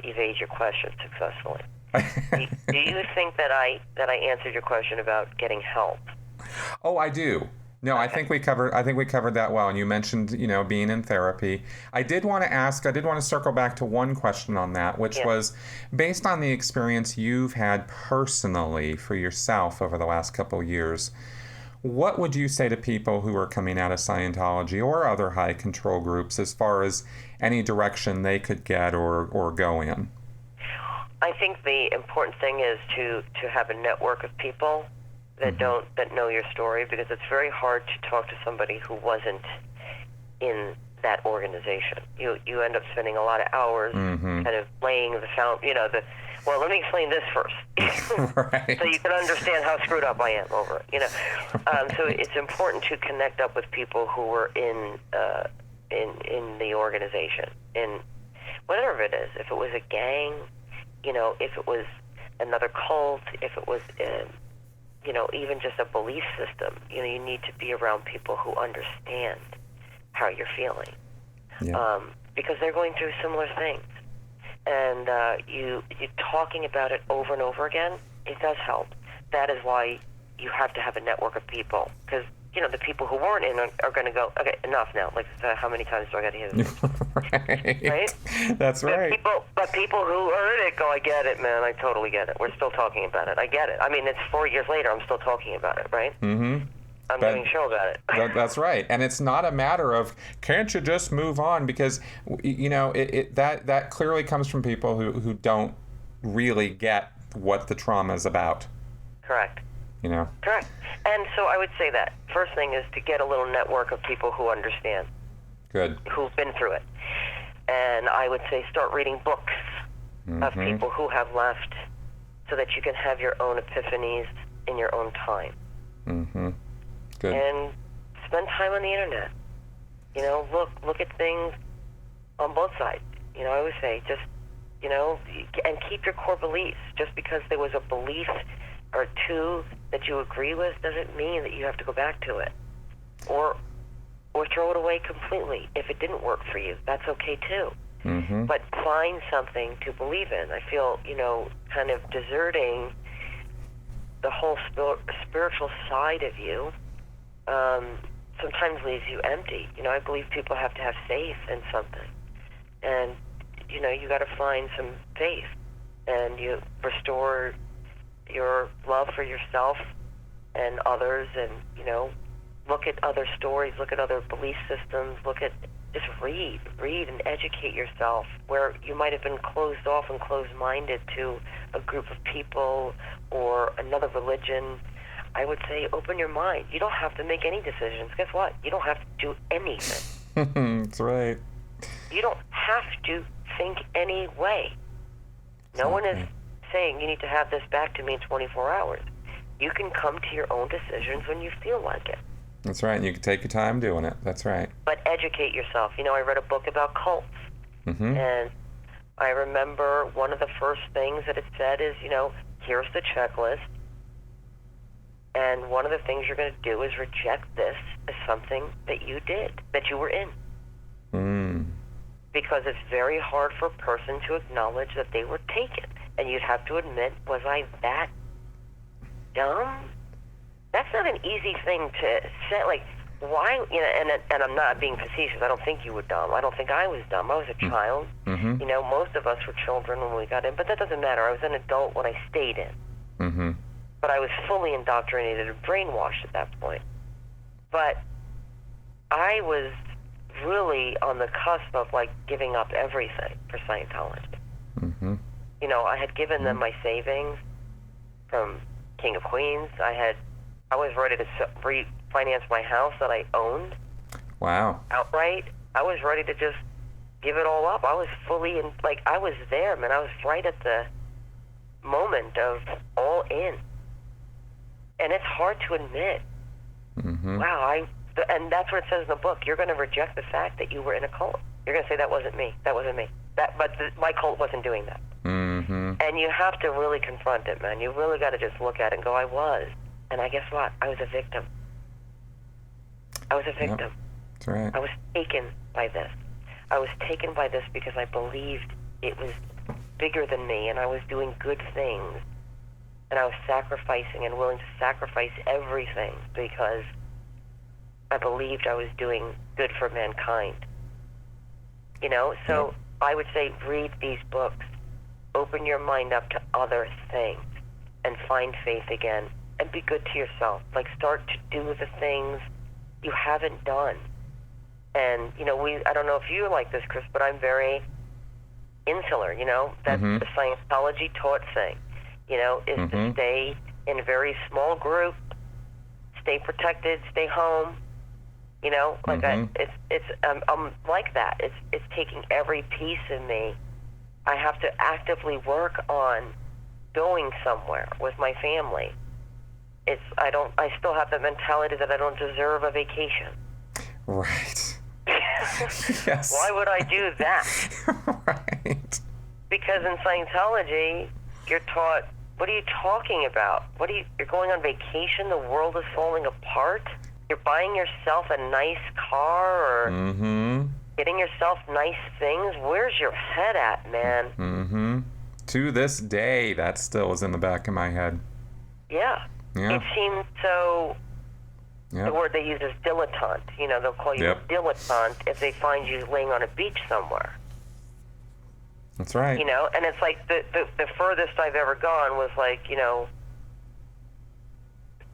evade your question successfully. Do you think that I answered your question about getting help?
Oh, I do. No, okay. I think we covered that well. And you mentioned, being in therapy. I did want to circle back to one question on that, which was based on the experience you've had personally for yourself over the last couple of years. What would you say to people who are coming out of Scientology or other high control groups as far as any direction they could get or go in?
I think the important thing is to have a network of people that know your story, because it's very hard to talk to somebody who wasn't in that organization. You end up spending a lot of hours kind of laying well, let me explain this first,
right.
So you can understand how screwed up I am over it. So it's important to connect up with people who were in the organization, in whatever it is. If it was a gang, if it was another cult, if it was, even just a belief system, you need to be around people who understand how you're feeling, because they're going through similar things. And you talking about it over and over again, it does help. That is why you have to have a network of people, because the people who weren't in are going to go, okay, enough now. Like, how many times do I got to hear this? Right?
That's right.
But people who heard it go, I get it, man. I totally get it. We're still talking about it. I get it. I mean, it's 4 years later. I'm still talking about it, right? Mm-hmm. I'm doing a show about it.
That's right. And it's not a matter of, can't you just move on? Because, that clearly comes from people who don't really get what the trauma is about.
Correct.
Correct.
And so I would say that first thing is to get a little network of people who understand.
Good.
Who've been through it. And I would say start reading books of people who have left, so that you can have your own epiphanies in your own time. Mm-hmm. Good. And spend time on the internet. Look at things on both sides. I always say just, and keep your core beliefs. Just because there was a belief or two that you agree with doesn't mean that you have to go back to it, or throw it away completely. If it didn't work for you, that's okay too. Mm-hmm. But find something to believe in. I feel, kind of deserting the whole spiritual side of you sometimes leaves you empty. I believe people have to have faith in something, and you got to find some faith, and you restore your love for yourself and others, and look at other stories, look at other belief systems, just read and educate yourself, where you might have been closed off and closed-minded to a group of people or another religion. I would say open your mind. You don't have to make any decisions. Guess what? You don't have to do anything.
That's right.
You don't have to think any way. No one is saying you need to have this back to me in 24 hours. You can come to your own decisions when you feel like it.
That's right. You can take your time doing it. That's right.
But educate yourself. I read a book about cults,
Mm-hmm.
And I remember one of the first things that it said is, here's the checklist. And one of the things you're going to do is reject this as something that you did, that you were in.
Mm.
Because it's very hard for a person to acknowledge that they were taken. And you'd have to admit, was I that dumb? That's not an easy thing to say. Like, why, and I'm not being facetious. I don't think you were dumb. I don't think I was dumb. I was a child.
Mm-hmm.
Most of us were children when we got in, but that doesn't matter. I was an adult when I stayed in.
Mm-hmm.
But I was fully indoctrinated and brainwashed at that point. But I was really on the cusp of, like, giving up everything for Scientology.
Mm-hmm.
I had given them my savings from King of Queens. I was ready to refinance my house that I owned.
Wow.
Outright. I was ready to just give it all up. I was fully in, like, I was there, man. I was right at the moment of all in. And it's hard to admit.
Mm-hmm.
Wow, and that's what it says in the book. You're going to reject the fact that you were in a cult. You're going to say, that wasn't me. That wasn't me. My cult wasn't doing that.
Mm-hmm.
And you have to really confront it, man. You really got to just look at it and go, I was. And I guess what? I was a victim. I was a victim.
Yep. That's right.
I was taken by this. I was taken by this because I believed it was bigger than me, and I was doing good things. And I was sacrificing and willing to sacrifice everything because I believed I was doing good for mankind. So I would say read these books. Open your mind up to other things and find faith again and be good to yourself. Like, start to do the things you haven't done. And, I don't know if you're like this, Chris, but I'm very insular, That's
Mm-hmm.
the Scientology taught thing, is
Mm-hmm.
to stay in a very small group, stay protected, stay home, like
Mm-hmm.
I'm like that. It's taking every piece of me. I have to actively work on going somewhere with my family. I still have the mentality that I don't deserve a vacation.
Right. Yes.
Why would I do that?
Right.
Because in Scientology, you're taught, what are you talking about? You're going on vacation, the world is falling apart? You're buying yourself a nice car or
Mm-hmm.
getting yourself nice things? Where's your head at, man?
Mm-hmm. To this day, that still is in the back of my head.
Yeah.
Yeah.
It seems so...
Yep.
The word they use is dilettante. They'll call you
Yep.
a dilettante if they find you laying on a beach somewhere.
That's right.
And it's like the furthest I've ever gone was like, a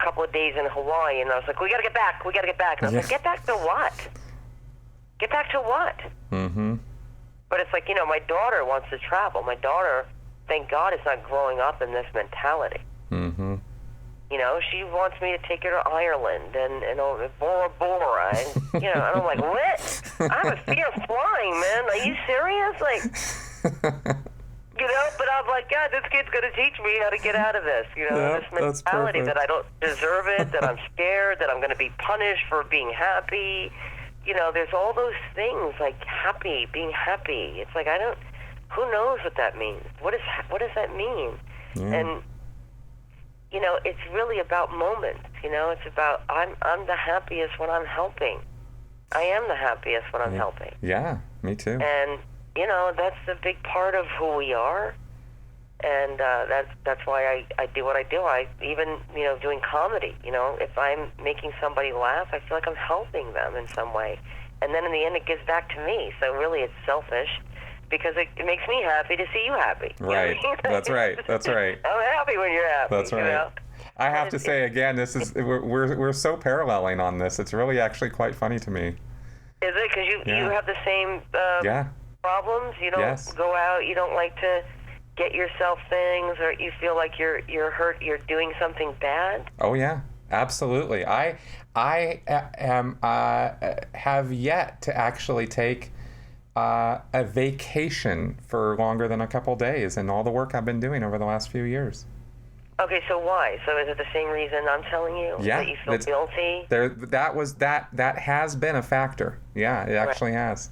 couple of days in Hawaii, and I was like, we got to get back. And I was like, get back to what? Get back to what?
Mm-hmm.
But it's like, my daughter wants to travel. My daughter, thank God, is not growing up in this mentality.
Mm-hmm.
She wants me to take her to Ireland and Bora Bora, and and I'm like, what? I have a fear of flying, man. Are you serious? Like, but I'm like, God, this kid's gonna teach me how to get out of this.
Yep,
this mentality that I don't deserve it, that I'm scared, that I'm gonna be punished for being happy. There's all those things like happy, being happy. It's like who knows what that means? What does that mean?
Yeah.
And it's really about moments. It's about I'm the happiest when I'm helping. I am the happiest when I'm helping.
Yeah, me too.
And that's a big part of who we are. And that's why I do what I do. I even doing comedy. If I'm making somebody laugh, I feel like I'm helping them in some way. And then in the end, it gives back to me. So really, it's selfish. Because it makes me happy to see you happy.
Right. That's right. That's right.
I'm happy when you're happy.
That's right. I have to say again, this is we're so paralleling on this. It's really actually quite funny to me.
Is it because you have the same problems? You don't go out. You don't like to get yourself things, or you feel like you're hurt. You're doing something bad.
Oh yeah, absolutely. I am have yet to actually take a vacation for longer than a couple days in all the work I've been doing over the last few years.
Okay, so why? So is it the same reason I'm telling you?
Yeah,
that you feel guilty?
That has been a factor. Yeah, it actually has.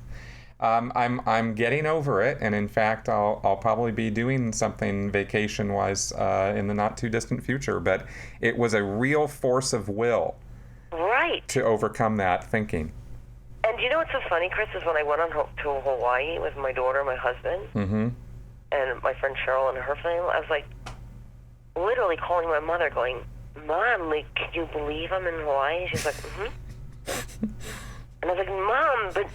I'm getting over it, and in fact, I'll probably be doing something vacation-wise in the not too distant future. But it was a real force of will,
right,
to overcome that thinking.
And you know what's so funny, Chris, is when I went to Hawaii with my daughter, my husband,
Mm-hmm.
and my friend Cheryl and her family, I was like, literally calling my mother, going, "Mom, like, can you believe I'm in Hawaii?" She's like, "Mm-hmm." And I was like, "Mom, but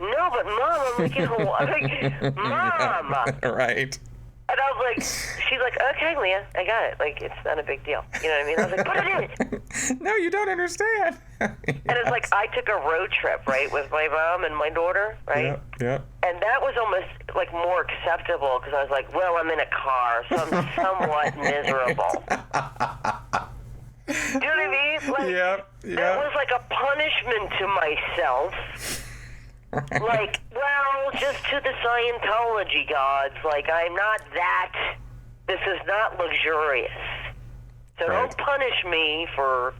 no, but Mom, I'm like in Hawaii." I was like, "Mom."
Yeah, right.
And I was like, she's like, "Okay, Leah, I got it. Like, it's not a big deal." You know what I mean? I was like, "But it is."
No, you don't understand.
And it's like, I took a road trip, right, with my mom and my daughter, right?
Yeah.
And that was almost, like, more acceptable, because I was like, well, I'm in a car, so I'm somewhat miserable. Do you know what I mean? Like, that was like a punishment to myself. Like, well, just to the Scientology gods, like, I'm not that, this is not luxurious. So don't punish me for,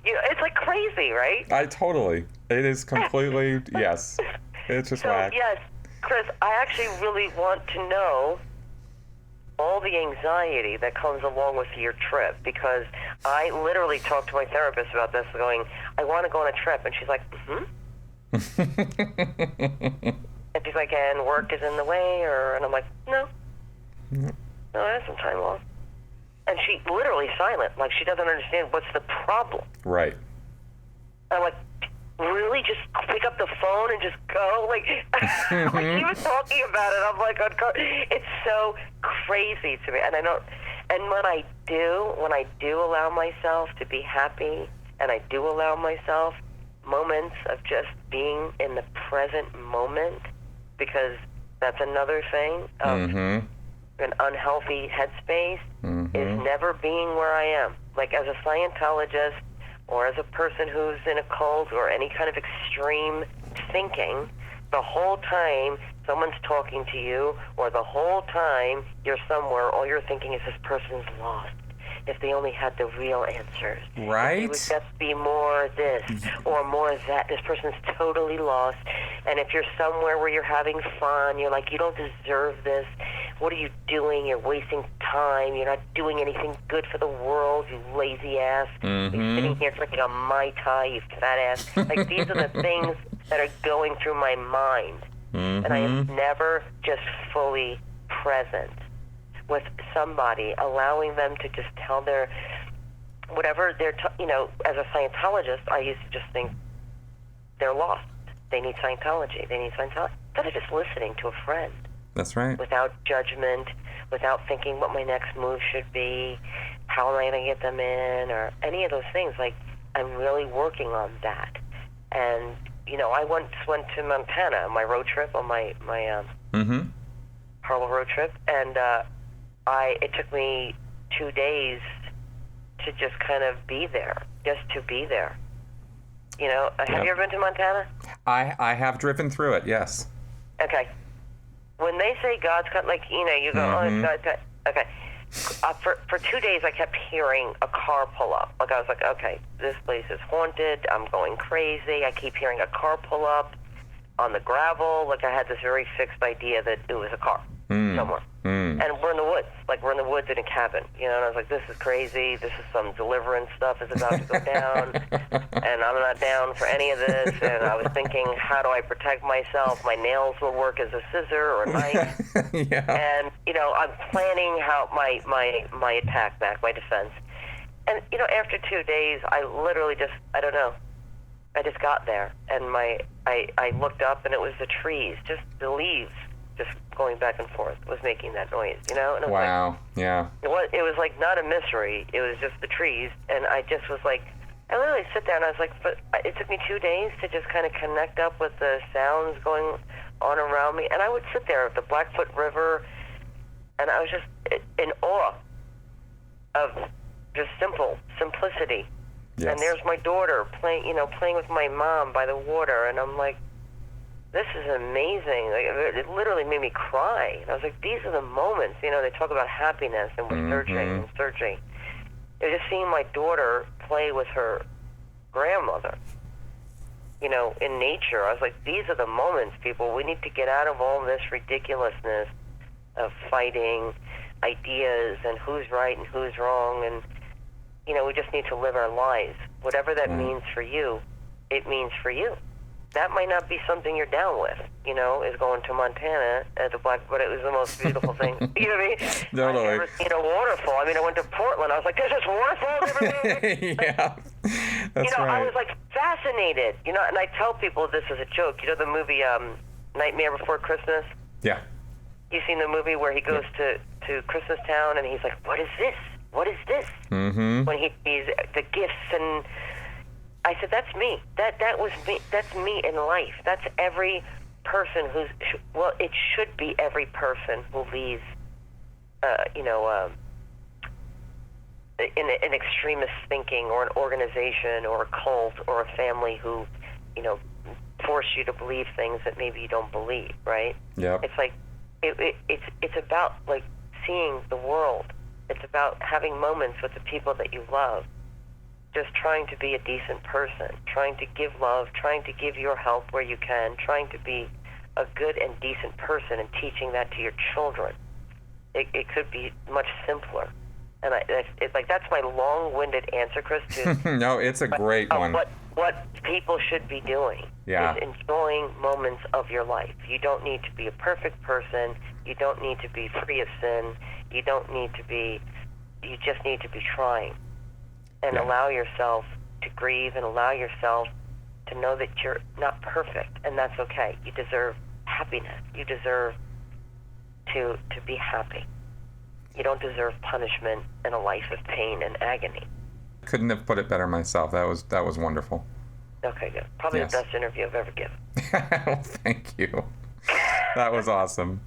you know, it's like crazy, right?
It is completely, yes. It's just whack.
So, yes, Chris, I actually really want to know all the anxiety that comes along with your trip, because I literally talked to my therapist about this, going, I want to go on a trip. And she's like, mm-hmm. And she's like, and work is in the way, and I'm like, no, I have some time off. And she literally silent, like she doesn't understand what's the problem.
Right.
And I'm like, really? Just pick up the phone and just go? Like, like even talking about it, I'm like, it's so crazy to me. And I don't, and when I do allow myself to be happy, and I do allow myself moments of just being in the present moment, because that's another thing of an unhealthy headspace, is never being where I am. Like, as a Scientologist, or as a person who's in a cult, or any kind of extreme thinking, the whole time someone's talking to you, or the whole time you're somewhere, all you're thinking is, this person's lost. If they only had the real answers.
Right.
If they would just be more this or more that. This person's totally lost. And if you're somewhere where you're having fun, you're like, you don't deserve this. What are you doing? You're wasting time. You're not doing anything good for the world, you lazy ass. You're sitting here drinking a Mai Tai, you fat ass. Like, these are the things that are going through my mind. And I am never just fully present with somebody, allowing them to just tell their, whatever they're, you know, as a Scientologist, I used to just think they're lost. They need Scientology. Instead of just listening to a friend.
That's right.
Without judgment, without thinking what my next move should be, how am I going to get them in, or any of those things. Like, I'm really working on that. And, you know, I once went to Montana on my road trip, on my Harlow road trip, and it took me 2 days to just kind of be there, just to be there. You know, have you ever been to Montana?
I have driven through it, yes.
Okay. When they say God's got, like, you know, you go, oh, it's God's got, okay. For 2 days, I kept hearing a car pull up. Like, I was like, okay, this place is haunted. I'm going crazy. I keep hearing a car pull up on the gravel. Like, I had this very fixed idea that it was a car somewhere. And we're in the woods. Like, we're in the woods in a cabin. You know, and I was like, this is crazy. This is some deliverance stuff is about to go down. And I'm not down for any of this. And I was thinking, how do I protect myself? My nails will work as a scissor or a knife. And, you know, I'm planning how my attack back, my defense. And, you know, after 2 days, I literally just, I don't know. I just got there. And I looked up, and it was the trees, just the leaves, just going back and forth, was making that noise, you know? And it was it was like not a mystery. It was just the trees. And I just was like, I literally sit there, and I was like, but it took me 2 days to just kind of connect up with the sounds going on around me. And I would sit there at the Blackfoot River, and I was just in awe of just simplicity. Yes. And there's my daughter playing with my mom by the water, and I'm like, this is amazing. Like, it literally made me cry. And I was like, these are the moments, you know, they talk about happiness, and we're searching. It was just seeing my daughter play with her grandmother. in nature. I was like, these are the moments, people. We need to get out of all this ridiculousness of fighting ideas and who's right and who's wrong. And, we just need to live our lives. Whatever that means for you, it means for you. That might not be something you're down with, is going to Montana as a black, but it was the most beautiful thing. You know what I mean?
Totally.
I've never seen a waterfall. I went to Portland. I was like, there's just waterfalls everywhere.
Yeah, that's right.
I was like fascinated, and I tell people this as a joke. The movie Nightmare Before Christmas?
Yeah.
You seen the movie where he goes to Christmas Town and he's like, what is this? What is this?
Mm-hmm.
When he sees the gifts, and I said, that's me. That was me. That's me in life. That's every person it should be every person who leaves, in extremist thinking, or an organization or a cult or a family who, force you to believe things that maybe you don't believe, right?
Yeah.
It's like, it's about like seeing the world. It's about having moments with the people that you love. Just trying to be a decent person, trying to give love, trying to give your help where you can, trying to be a good and decent person, and teaching that to your children. It could be much simpler. And that's my long-winded answer, Chris, to
no, it's a great one.
What people should be doing is enjoying moments of your life. You don't need to be a perfect person. You don't need to be free of sin. You just need to be trying. And allow yourself to grieve, and allow yourself to know that you're not perfect, and that's okay. You deserve happiness. You deserve to be happy. You don't deserve punishment and a life of pain and agony.
Couldn't have put it better myself. That was wonderful.
Okay, good. Probably the best interview I've ever given.
Well, thank you. That was awesome.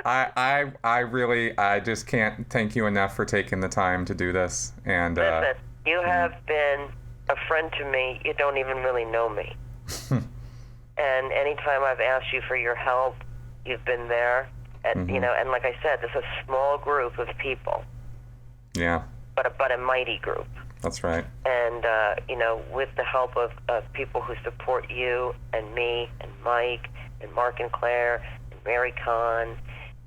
I just can't thank you enough for taking the time to do this. And
listen, you have been a friend to me. You don't even really know me. And anytime I've asked you for your help, you've been there. And and like I said, this is a small group of people. Yeah. But a mighty group.
That's right.
And with the help of people who support you and me and Mike and Mark and Claire and Mary Kahn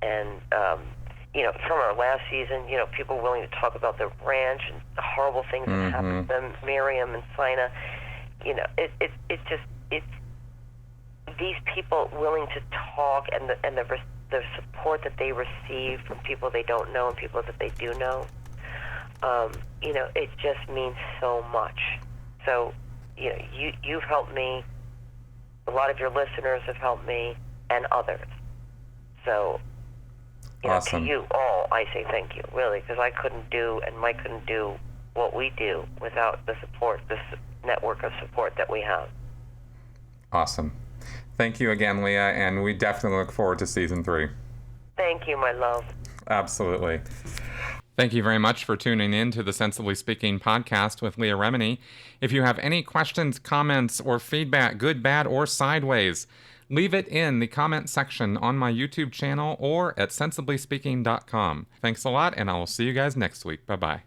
and from our last season, people willing to talk about the ranch and the horrible things that happened to them, Miriam and Sina. It's these people willing to talk, and the support that they receive from people they don't know and people that they do know. It just means so much. So, you've helped me. A lot of your listeners have helped me, and others. So,
awesome.
To you all, I say thank you, really, because I couldn't do, and Mike couldn't do what we do without the support, this network of support that we have.
Awesome. Thank you again, Leah, and we definitely look forward to season 3.
Thank you, my love.
Absolutely. Thank you very much for tuning in to the Sensibly Speaking podcast with Leah Remini. If you have any questions, comments, or feedback, good, bad, or sideways, leave it in the comment section on my YouTube channel or at sensiblyspeaking.com. Thanks a lot, and I will see you guys next week. Bye-bye.